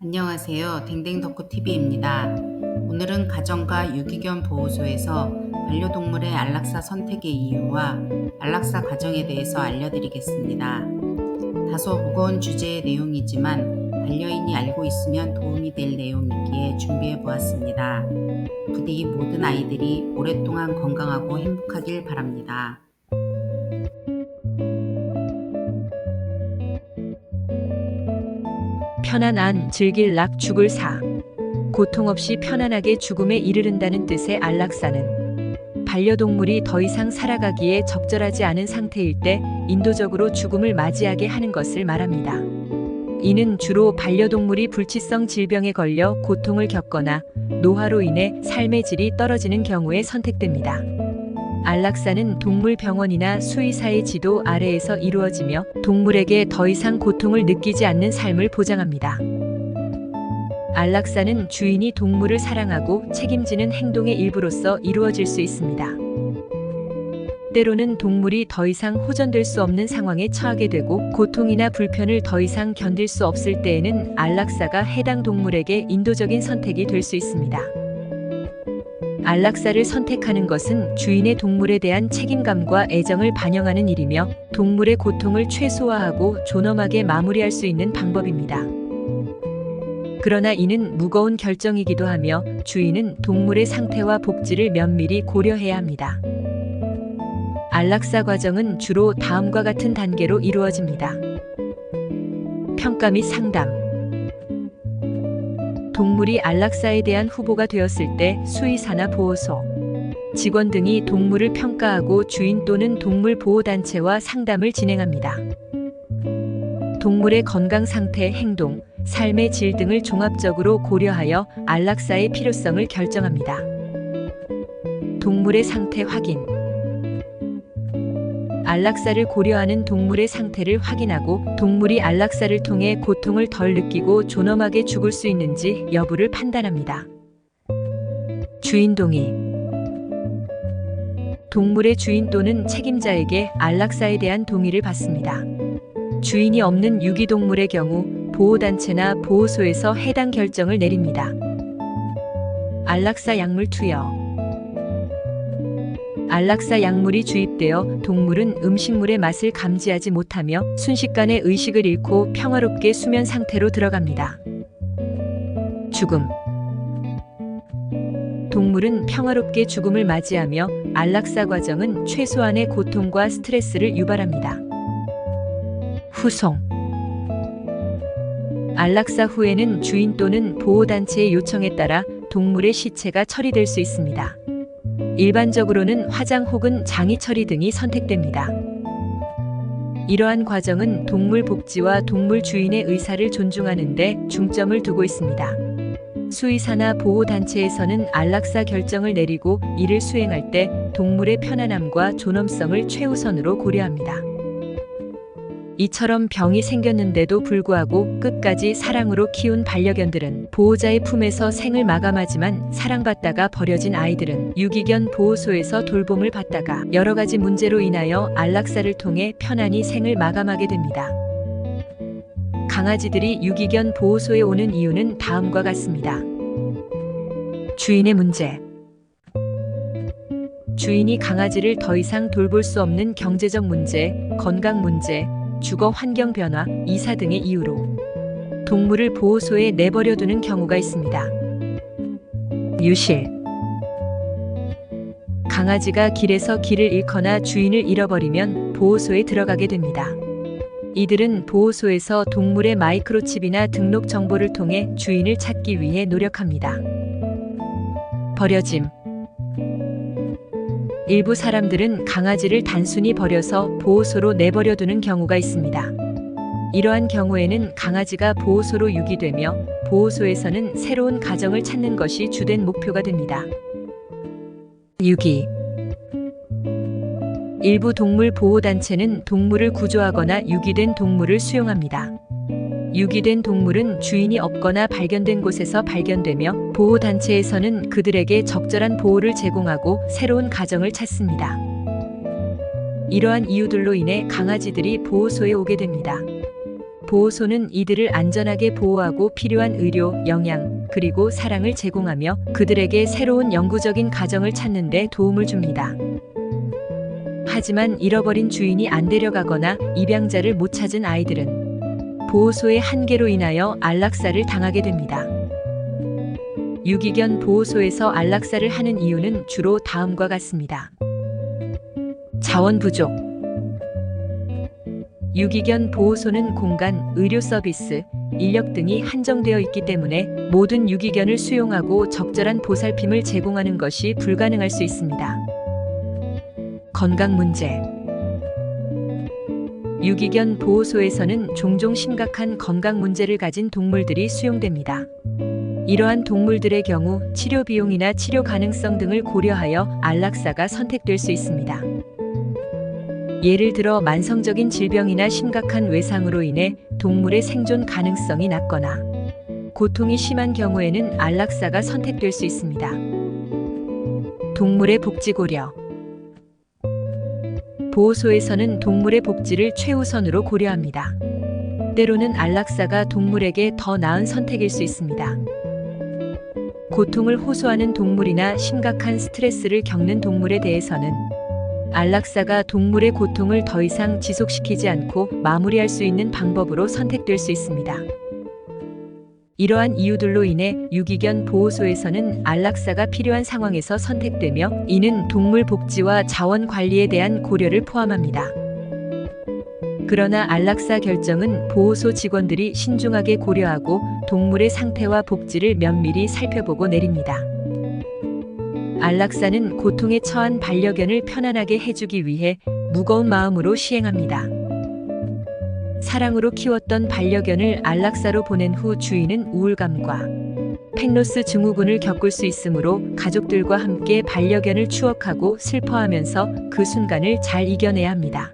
안녕하세요. 댕댕덕후TV입니다. 오늘은 가정과 유기견 보호소에서 반려동물의 안락사 선택의 이유와 안락사 과정에 대해서 알려드리겠습니다. 다소 무거운 주제의 내용이지만 반려인이 알고 있으면 도움이 될 내용이기에 준비해 보았습니다. 부디 모든 아이들이 오랫동안 건강하고 행복하길 바랍니다. 편한 안, 즐길 락, 죽을 사. 고통 없이 편안하게 죽음에 이르른다는 뜻의 안락사는 반려동물이 더 이상 살아가기에 적절하지 않은 상태일 때 인도적으로 죽음을 맞이하게 하는 것을 말합니다. 이는 주로 반려동물이 불치성 질병에 걸려 고통을 겪거나 노화로 인해 삶의 질이 떨어지는 경우에 선택됩니다. 안락사는 동물병원이나 수의사의 지도 아래에서 이루어지며 동물에게 더 이상 고통을 느끼지 않는 삶을 보장합니다. 안락사는 주인이 동물을 사랑하고 책임지는 행동의 일부로서 이루어질 수 있습니다. 때로는 동물이 더 이상 호전될 수 없는 상황에 처하게 되고 고통이나 불편을 더 이상 견딜 수 없을 때에는 안락사가 해당 동물에게 인도적인 선택이 될 수 있습니다. 안락사를 선택하는 것은 주인의 동물에 대한 책임감과 애정을 반영하는 일이며 동물의 고통을 최소화하고 존엄하게 마무리할 수 있는 방법입니다. 그러나 이는 무거운 결정이기도 하며 주인은 동물의 상태와 복지를 면밀히 고려해야 합니다. 안락사 과정은 주로 다음과 같은 단계로 이루어집니다. 평가 및 상담. 동물이 안락사에 대한 후보가 되었을 때 수의사나 보호소, 직원 등이 동물을 평가하고 주인 또는 동물보호단체와 상담을 진행합니다. 동물의 건강 상태, 행동, 삶의 질 등을 종합적으로 고려하여 안락사의 필요성을 결정합니다. 동물의 상태 확인. 안락사를 고려하는 동물의 상태를 확인하고 동물이 안락사를 통해 고통을 덜 느끼고 존엄하게 죽을 수 있는지 여부를 판단합니다. 주인 동의. 동물의 주인 또는 책임자에게 안락사에 대한 동의를 받습니다. 주인이 없는 유기동물의 경우 보호단체나 보호소에서 해당 결정을 내립니다. 안락사 약물 투여. 안락사 약물이 주입되어 동물은 음식물의 맛을 감지하지 못하며 순식간에 의식을 잃고 평화롭게 수면 상태로 들어갑니다. 죽음. 동물은 평화롭게 죽음을 맞이하며 안락사 과정은 최소한의 고통과 스트레스를 유발합니다. 후송. 안락사 후에는 주인 또는 보호단체의 요청에 따라 동물의 시체가 처리될 수 있습니다. 일반적으로는 화장 혹은 장의 처리 등이 선택됩니다. 이러한 과정은 동물 복지와 동물 주인의 의사를 존중하는 데 중점을 두고 있습니다. 수의사나 보호단체에서는 안락사 결정을 내리고 이를 수행할 때 동물의 편안함과 존엄성을 최우선으로 고려합니다. 이처럼 병이 생겼는데도 불구하고 끝까지 사랑으로 키운 반려견들은 보호자의 품에서 생을 마감하지만 사랑받다가 버려진 아이들은 유기견 보호소에서 돌봄을 받다가 여러 가지 문제로 인하여 안락사를 통해 편안히 생을 마감하게 됩니다. 강아지들이 유기견 보호소에 오는 이유는 다음과 같습니다. 주인의 문제. 주인이 강아지를 더 이상 돌볼 수 없는 경제적 문제, 건강 문제, 주거 환경 변화, 이사 등의 이유로 동물을 보호소에 내버려 두는 경우가 있습니다. 유실. 강아지가 길에서 길을 잃거나 주인을 잃어버리면 보호소에 들어가게 됩니다. 이들은 보호소에서 동물의 마이크로칩이나 등록 정보를 통해 주인을 찾기 위해 노력합니다. 버려짐. 일부 사람들은 강아지를 단순히 버려서 보호소로 내버려 두는 경우가 있습니다. 이러한 경우에는 강아지가 보호소로 유기되며 보호소에서는 새로운 가정을 찾는 것이 주된 목표가 됩니다. 유기. 일부 동물 보호단체는 동물을 구조하거나 유기된 동물을 수용합니다. 유기된 동물은 주인이 없거나 발견된 곳에서 발견되며 보호단체에서는 그들에게 적절한 보호를 제공하고 새로운 가정을 찾습니다. 이러한 이유들로 인해 강아지들이 보호소에 오게 됩니다. 보호소는 이들을 안전하게 보호하고 필요한 의료, 영양, 그리고 사랑을 제공하며 그들에게 새로운 영구적인 가정을 찾는 데 도움을 줍니다. 하지만 잃어버린 주인이 안 데려가거나 입양자를 못 찾은 아이들은 보호소의 한계로 인하여 안락사를 당하게 됩니다. 유기견 보호소에서 안락사를 하는 이유는 주로 다음과 같습니다. 자원 부족. 유기견 보호소는 공간, 의료 서비스, 인력 등이 한정되어 있기 때문에 모든 유기견을 수용하고 적절한 보살핌을 제공하는 것이 불가능할 수 있습니다. 건강 문제. 유기견 보호소에서는 종종 심각한 건강 문제를 가진 동물들이 수용됩니다. 이러한 동물들의 경우 치료 비용이나 치료 가능성 등을 고려하여 안락사가 선택될 수 있습니다. 예를 들어 만성적인 질병이나 심각한 외상으로 인해 동물의 생존 가능성이 낮거나 고통이 심한 경우에는 안락사가 선택될 수 있습니다. 동물의 복지 고려. 보호소에서는 동물의 복지를 최우선으로 고려합니다. 때로는 안락사가 동물에게 더 나은 선택일 수 있습니다. 고통을 호소하는 동물이나 심각한 스트레스를 겪는 동물에 대해서는 안락사가 동물의 고통을 더 이상 지속시키지 않고 마무리할 수 있는 방법으로 선택될 수 있습니다. 이러한 이유들로 인해 유기견 보호소에서는 안락사가 필요한 상황에서 선택되며 이는 동물 복지와 자원 관리에 대한 고려를 포함합니다. 그러나 안락사 결정은 보호소 직원들이 신중하게 고려하고 동물의 상태와 복지를 면밀히 살펴보고 내립니다. 안락사는 고통에 처한 반려견을 편안하게 해주기 위해 무거운 마음으로 시행합니다. 사랑으로 키웠던 반려견을 안락사로 보낸 후 주인은 우울감과 팽로스 증후군을 겪을 수 있으므로 가족들과 함께 반려견을 추억하고 슬퍼하면서 그 순간을 잘 이겨내야 합니다.